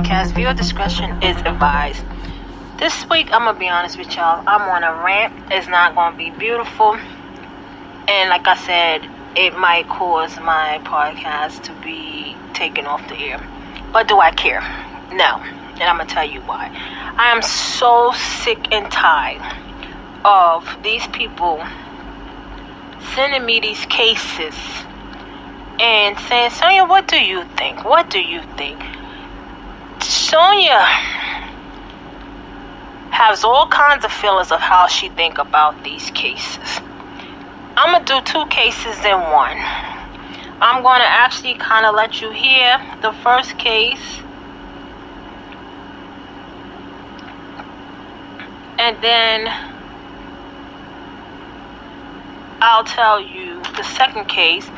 podcast. Viewer discretion is advised. This week, I'm going to be honest with y'all. I'm on a rant. It's not going to be beautiful. And like I said, it might cause my podcast to be taken off the air. But do I care? No. And I'm going to tell you why. I am so sick and tired of these people sending me these cases and saying, Sonia, what do you think? What do you think? Sonia has all kinds of feelings of how she think about these cases. I'm going to do two cases in one. I'm going to actually kind of let you hear the first case. And then I'll tell you the second case.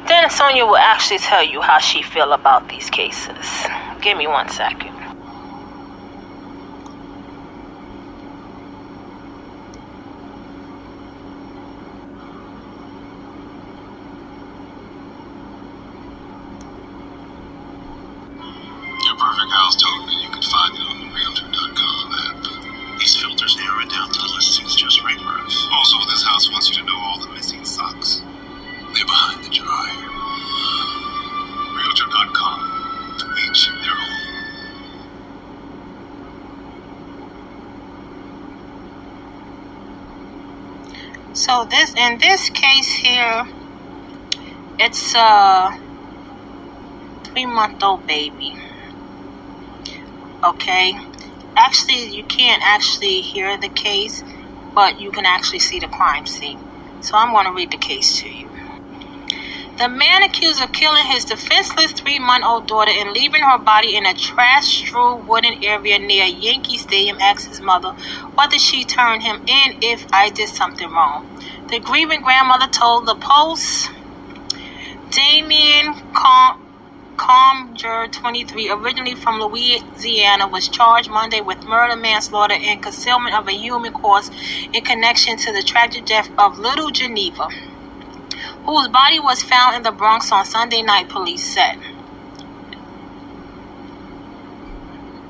Then Sonia will actually tell you how she feel about these cases. Give me 1 second. Your perfect house told me you could find it on the Realtor.com app. These filters narrow it down to the listings just right for us. Also, this house wants you to know all the missing socks. They're behind the dryer. Realtor.com, to each their own. So in this case here, it's a 3-month-old baby. Okay, actually you can't actually hear the case, but you can actually see the crime scene. So I'm going to read the case to you. The man accused of killing his defenseless 3-month-old daughter and leaving her body in a trash-strewn wooden area near Yankee Stadium asked his mother whether she turned him in if I did something wrong. The grieving grandmother told the Post, Damien Conger, 23, originally from Louisiana, was charged Monday with murder, manslaughter, and concealment of a human corpse in connection to the tragic death of little Geneva, whose body was found in the Bronx on Sunday night, police said.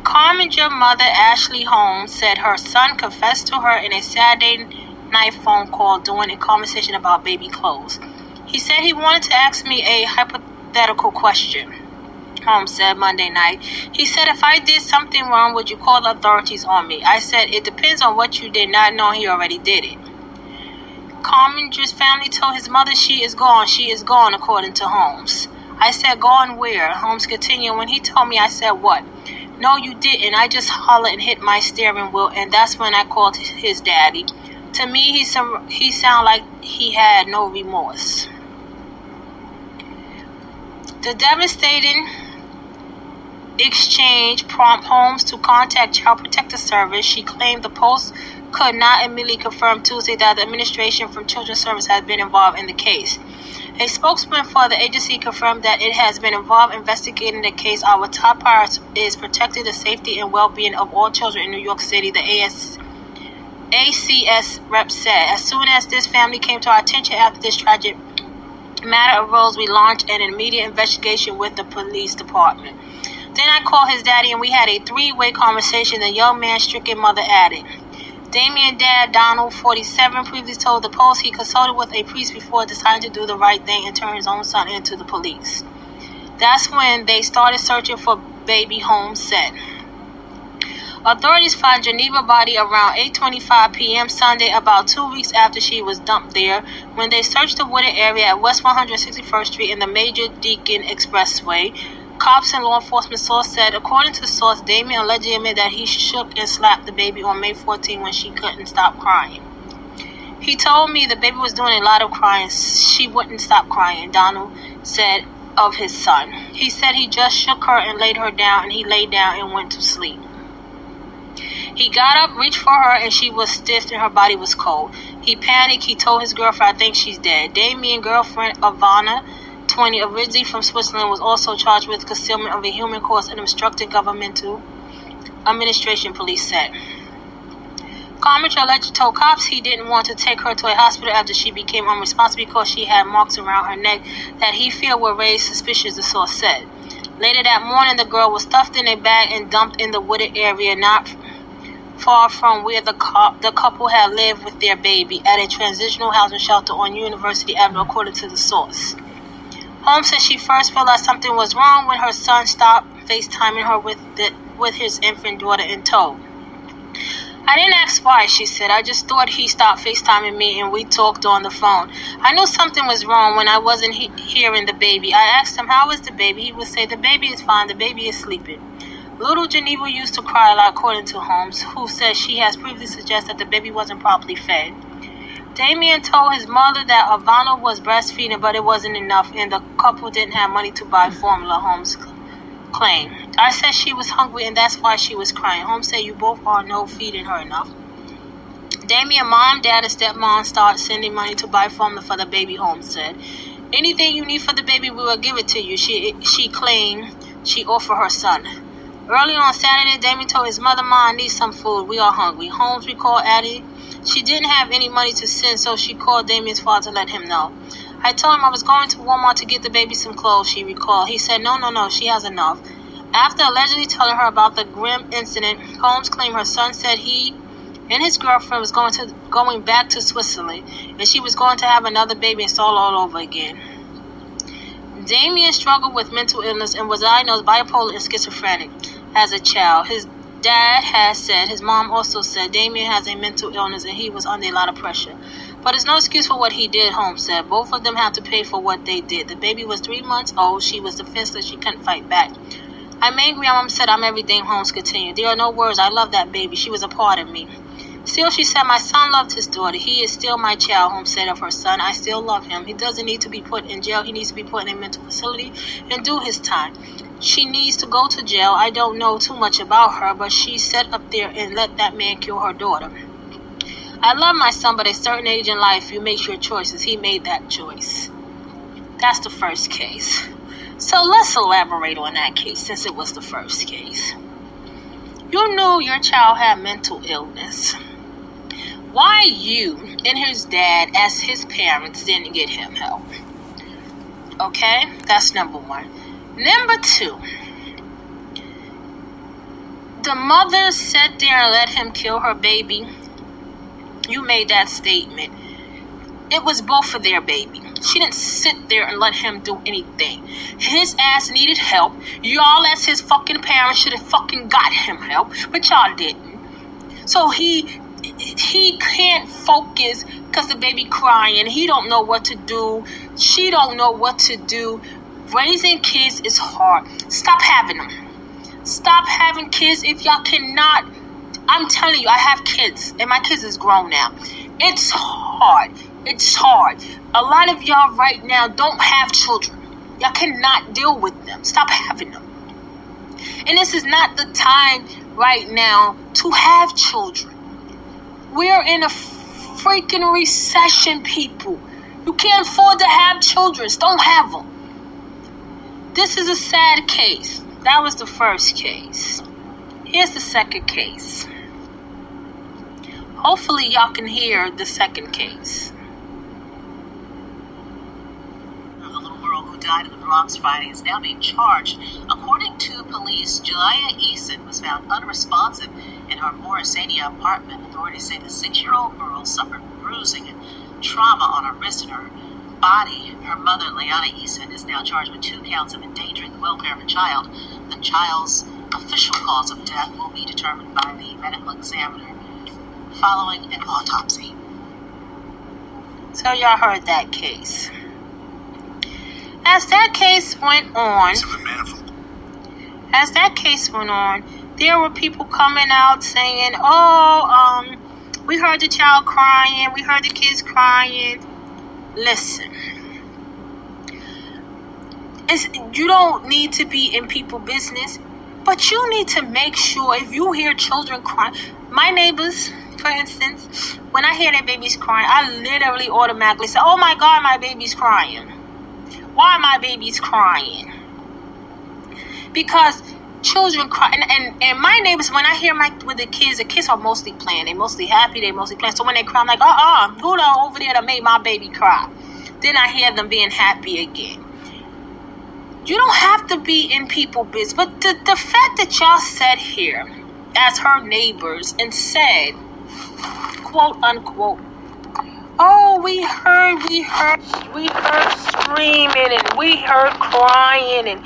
Conger mother Ashley Holmes said her son confessed to her in a Saturday night phone call during a conversation about baby clothes. He said he wanted to ask me a hypothetical question, Holmes said Monday night. He said, if I did something wrong, would you call the authorities on me? I said, it depends on what you did, not knowing he already did it. Conger's family told his mother she is gone, according to Holmes. I said, gone where? Holmes continued, when he told me, I said, what? No, you didn't. I just hollered and hit my steering wheel, and that's when I called his daddy. To me, he sounded like he had no remorse. The devastating exchange prompted Holmes to contact Child Protective Service. She claimed the Post could not immediately confirm Tuesday that the administration from Children's Service has been involved in the case. A spokesman for the agency confirmed that it has been involved investigating the case. Our top priority is protecting the safety and well-being of all children in New York City, the ACS rep said. As soon as this family came to our attention after this tragic matter arose, we launched an immediate investigation with the police department. Then I called his daddy and we had a 3-way conversation, the young man's stricken mother added. Damien's dad, Donald, 47, previously told the Post he consulted with a priest before deciding to do the right thing and turn his own son into the police. That's when they started searching for baby, Holmes said. Authorities found Geneva's body around 8:25 p.m. Sunday, about 2 weeks after she was dumped there. When they searched the wooded area at West 161st Street and the Major Deacon Expressway, cops and law enforcement source said, according to the source, Damien allegedly admitted that he shook and slapped the baby on May 14 when she couldn't stop crying. He told me the baby was doing a lot of crying. She wouldn't stop crying, Donald said of his son. He said he just shook her and laid her down, and he lay down and went to sleep. He got up, reached for her, and she was stiff and her body was cold. He panicked. He told his girlfriend, I think she's dead. Damien's girlfriend, Ivana, 20, originally from Switzerland, was also charged with concealment of a human corpse and obstructing governmental administration, police said. Conger allegedly told cops he didn't want to take her to a hospital after she became unresponsive because she had marks around her neck that he feared would raise suspicions, the source said. Later that morning, the girl was stuffed in a bag and dumped in the wooded area not far from where the couple had lived with their baby, at a transitional housing shelter on University Avenue, according to the source. Holmes said she first realized something was wrong when her son stopped FaceTiming her with his infant daughter in tow. I didn't ask why, she said. I just thought he stopped FaceTiming me and we talked on the phone. I knew something was wrong when I wasn't hearing the baby. I asked him, how is the baby? He would say, the baby is fine, the baby is sleeping. Little Geneva used to cry a lot, according to Holmes, who says she has previously suggested that the baby wasn't properly fed. Damien told his mother that Ivana was breastfeeding, but it wasn't enough, and the couple didn't have money to buy formula, Holmes claimed. I said she was hungry, and that's why she was crying. Holmes said you both are no feeding her enough. Damien, mom, dad, and stepmom started sending money to buy formula for the baby, Holmes said. Anything you need for the baby, we will give it to you, she claimed she offered her son. Early on Saturday, Damien told his mother, Mom, I need some food. We are hungry. Holmes recalled adding she didn't have any money to send, so she called Damien's father to let him know. I told him I was going to Walmart to get the baby some clothes, she recalled. He said, no, she has enough. After allegedly telling her about the grim incident, Holmes claimed her son said he and his girlfriend was going back to Switzerland, and she was going to have another baby and start all over again. Damien struggled with mental illness and was diagnosed bipolar and schizophrenic as a child. His dad has said, his mom also said, Damien has a mental illness and he was under a lot of pressure. But it's no excuse for what he did, Holmes said. Both of them have to pay for what they did. The baby was 3 months old. She was defenseless. She couldn't fight back. I'm angry. I'm upset. I'm everything, Holmes continued. There are no words. I love that baby. She was a part of me. Still, she said, my son loved his daughter. He is still my child, Holmes said of her son. I still love him. He doesn't need to be put in jail. He needs to be put in a mental facility and do his time. She needs to go to jail. I don't know too much about her, but she sat up there and let that man kill her daughter. I love my son, but at a certain age in life, you make your choices. He made that choice. That's the first case. So let's elaborate on that case, since it was the first case. You knew your child had mental illness. Why you and his dad, as his parents, didn't get him help? Okay, that's number one. Number two, the mother sat there and let him kill her baby. You made that statement. It was both of their baby. She didn't sit there and let him do anything. His ass needed help. Y'all as his fucking parents should have fucking got him help, but y'all didn't. So he can't focus because the baby crying. He don't know what to do. She don't know what to do. Raising kids is hard. Stop having them. Stop having kids if y'all cannot. I'm telling you, I have kids, and my kids is grown now. It's hard. It's hard. A lot of y'all right now don't have children. Y'all cannot deal with them. Stop having them. And this is not the time right now to have children. We're in a freaking recession, people. You can't afford to have children. Don't have them. This is a sad case. That was the first case. Here's the second case. Hopefully y'all can hear the second case. The little girl who died in the Bronx Friday is now being charged. According to police, Julia Eason was found unresponsive in her Morrisania apartment. Authorities say the 6-year-old girl suffered bruising and trauma on her wrist and her body. Her mother, Leanna Eason, is now charged with 2 counts of endangering the welfare of a child. The child's official cause of death will be determined by the medical examiner following an autopsy. So y'all heard that case. As that case went on, there were people coming out saying, we heard the child crying, we heard the kids crying. Listen, you don't need to be in people's business, but you need to make sure if you hear children cry. My neighbors, for instance, when I hear their babies crying, I literally automatically say, oh my God, my baby's crying. Why are my babies crying? Because children cry, and my neighbors, when I hear with the kids are mostly playing. They're mostly happy. They're mostly playing. So when they cry, I'm like, who the over there that made my baby cry? Then I hear them being happy again. You don't have to be in people's business. But the fact that y'all sat here as her neighbors and said, quote unquote, oh, we heard screaming and we heard crying, and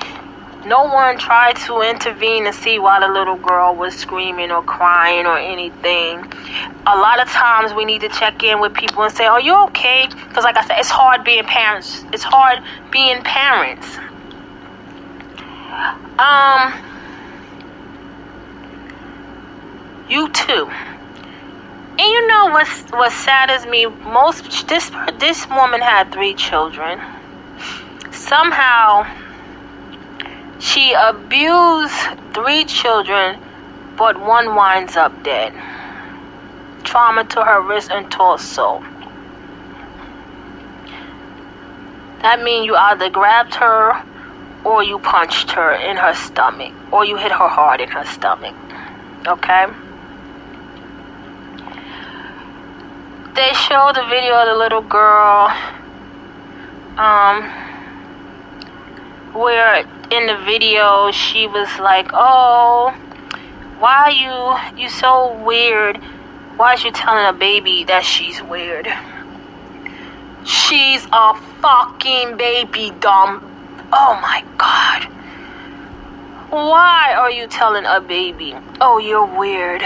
no one tried to intervene and see why the little girl was screaming or crying or anything. A lot of times we need to check in with people and say, are you okay? Because like I said, it's hard being parents. It's hard being parents. You too. And you know what saddens me most? This woman had 3 children. Somehow she abused 3 children, but one winds up dead. Trauma to her wrist and torso. That means you either grabbed her or you punched her in her stomach, or you hit her hard in her stomach. Okay? They showed the video of the little girl, where in the video she was like, oh, why you so weird? Why is you telling a baby that she's weird? She's a fucking baby, dumb. Oh my God. Why are you telling a baby, oh, you're weird?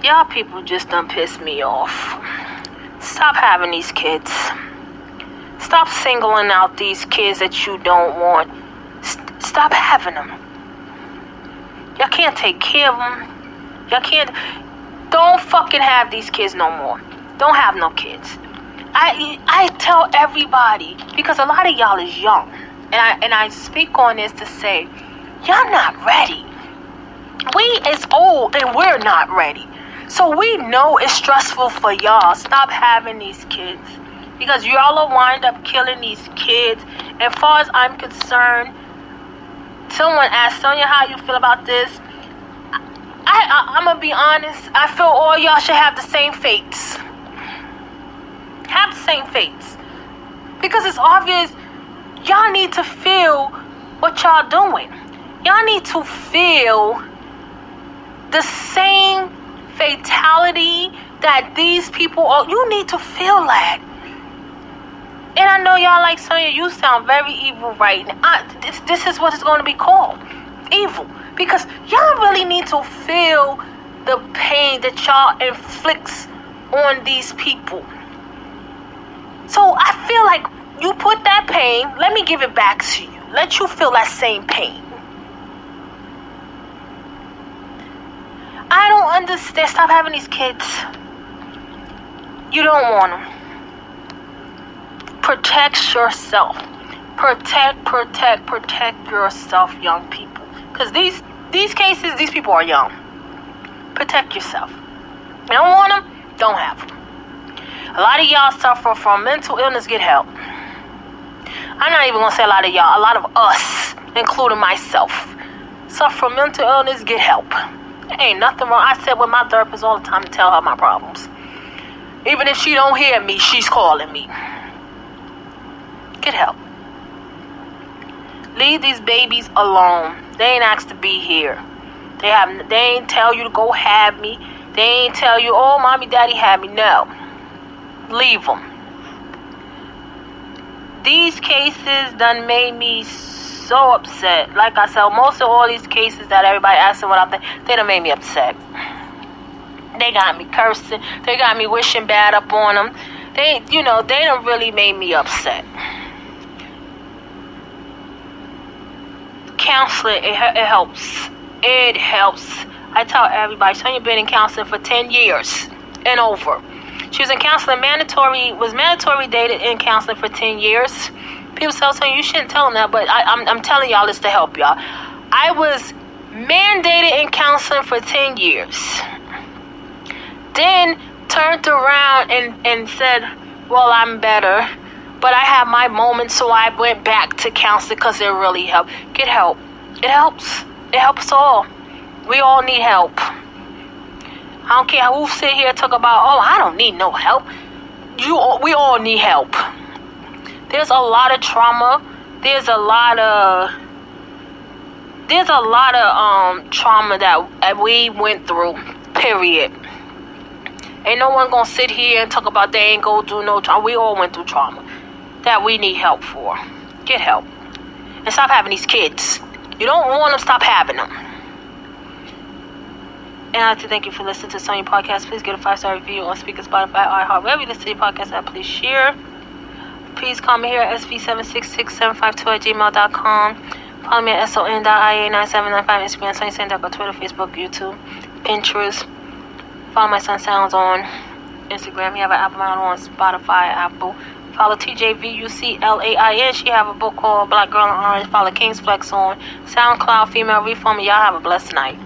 Y'all people just done piss me off. Stop having these kids. Stop singling out these kids that you don't want. Stop having them. Y'all can't take care of them. Y'all can't. Don't fucking have these kids no more. Don't have no kids. I tell everybody, because a lot of y'all is young, and I speak on this to say, y'all not ready. We is old and we're not ready. So we know it's stressful for y'all. Stop having these kids, because y'all will wind up killing these kids. As far as I'm concerned, someone asked Sonia, how you feel about this? I'm gonna be honest. I feel all y'all should have the same fates. Have the same fates, because it's obvious y'all need to feel what y'all doing. Y'all need to feel the same fatality that these people are. You need to feel that. And I know y'all like Sonia, you sound very evil right now. This is what it's going to be called. Evil. Because y'all really need to feel the pain that y'all inflicts on these people. So I feel like you put that pain, let me give it back to you. Let you feel that same pain. I don't understand. Stop having these kids. You don't want them. Protect yourself. Protect yourself, young people. Because these cases, these people are young. Protect yourself. You don't want them, don't have them. A lot of y'all suffer from mental illness, get help. I'm not even going to say a lot of y'all. A lot of us, including myself, suffer from mental illness, get help. There ain't nothing wrong. I sit with my therapist all the time to tell her my problems. Even if she don't hear me, she's calling me. Get help. Leave these babies alone. They ain't asked to be here. They ain't tell you to go have me. They ain't tell you, oh, mommy, daddy had me. No. Leave them. These cases done made me so upset. Like I said, most of all these cases that everybody asking what I'm thinking, they done made me upset. They got me cursing. They got me wishing bad up on them. They done really made me upset. Counseling, it helps. It helps. I tell everybody, Sonia been in counseling for 10 years and over. She was in counseling, mandatory dated in counseling for 10 years. People tell Sonia, you shouldn't tell them that, but I'm telling y'all this to help y'all. I was mandated in counseling for 10 years. Then turned around and said, well, I'm better. But I had my moments, so I went back to counseling because it really helped. Get help. It helps. It helps all. We all need help. I don't care who sit here and talk about, oh, I don't need no help. we all need help. There's a lot of trauma. There's a lot of trauma that we went through, period. Ain't no one gonna sit here and talk about they ain't go through no trauma. We all went through trauma that we need help for. Get help. And stop having these kids. You don't want them, stop having them. And I'd like to thank you for listening to Sonya Podcast. Please get a 5-star review on Speaker, Spotify, iHeart, wherever you listen to your podcast at. Please share. Please call me here at sv766752@gmail.com. Follow me at son.ia9795, Instagram, Sonya Sandaco, Twitter, Facebook, YouTube, Pinterest. Follow my son Sounds on Instagram. You have an Apple Account on Spotify, Apple. Follow TJVUCLAIN. She have a book called Black Girl in Orange. Follow King's Flex on SoundCloud, Female Reformer. Y'all have a blessed night.